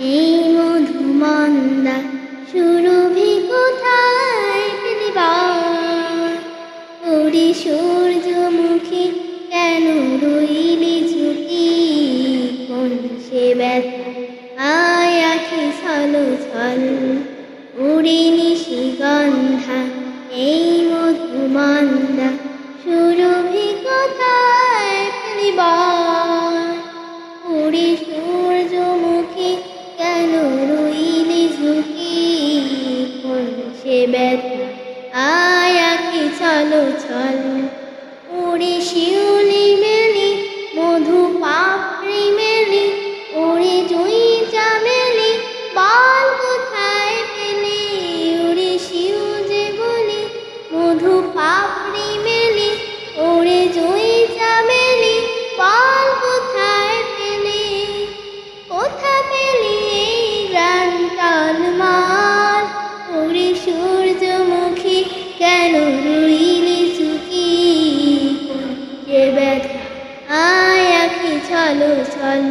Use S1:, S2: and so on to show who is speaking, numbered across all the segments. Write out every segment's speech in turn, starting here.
S1: এই মধুমন্দা সুরভি কোথায় পেলিবার? ওরে সূর্যমুখী কেন রইলি ঝুঁকি? কোন সে ব্যথা আয় আখি ছলো ছল। ওরে নিশিগন্ধা এই মধুমন্দা সুরভি কোথায় পেলিবার? ওরে সূর্যমুখী কেন রইলি ঝুঁকি? কোন সে ব্যথা আয় আখি ছলো ছল। ওরে শিউলি মেলি মধু পাপড়ি মেলি, ওরে জুঁই চামেলি বল কোথায় পেলি? ওরে শিউ যে বলি মধু পাপড়ি মেলি, ওরে জুঁই চামেলি বল কোথায় পেলি? কোথা পেলি এই গ্রান টালমাল? ওরে সূর্যমুখী কেন রইলি ঝুঁকি? কোন সে ব্যথা আয় আখি ছলো ছল।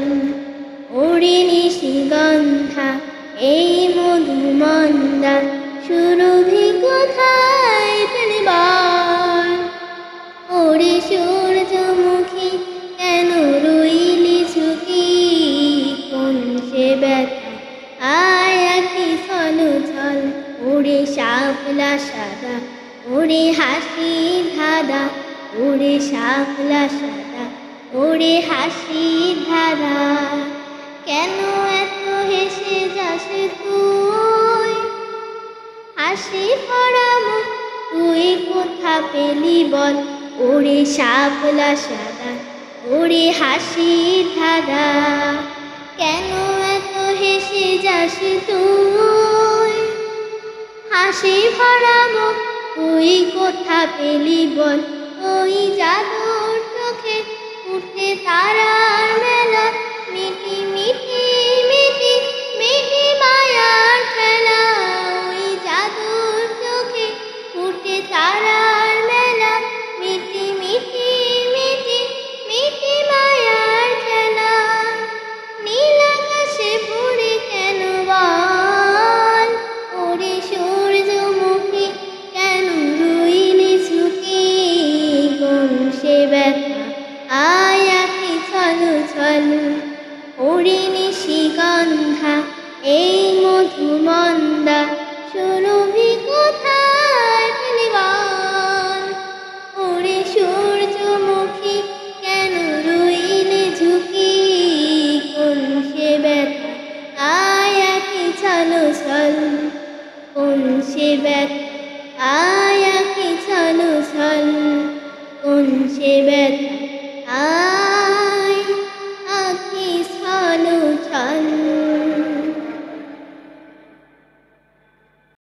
S1: ওরে নিশিগন্ধা এই মধুমন্দা সুরভি কোথায় পেলিবার? ওরে সূর্যমুখী কেন রইলি ঝুঁকি? কোন সে ব্যথা আয় আখি ছলো ছল। ওরে শাপলা সাদা ওরে হাসি ধাঁধা, ওরে শাপলা সাদা ওরে হাসি ধাঁধা। কেন এত হেসে যাস তুই? হাসি ভরা মুখ তুই কোথা পেলি বল? ওরে শাপলা সাদা ওরে হাসি ধাঁধা। কেন এত হেসে যাস তুই? হাসি ভরা মুখ তুই কোথা পেলি বল? ওই জাদুর চোখে উঠে তারার মেলা, মিটি মিটি মিটি মিটি মায়ার খেলা। ওই জাদুর চোখে উঠে তারার মেলা, মিটি মিটি মিটি মিটি মায়ার খেলা। নীল আকাশে পড়ে কেন বল? ওরে সূর্যমুখী কেন রইলি ঝুঁকি? কোন সে ব্যথা আয় আখি ছলো ছল। ওরে নিশিগন্ধা এই মধুমন্দা সুরভি কোথায় পেলিবার? ওরে সূর্যমুখী কেন রইলি ঝুঁকি? কোন সে ব্যথা আয় আখি ছলো ছল। কোন সে ব্যথা আয় আখি ছলো ছল। কোন সে ব্যথা আয় আখি ছলো ছল।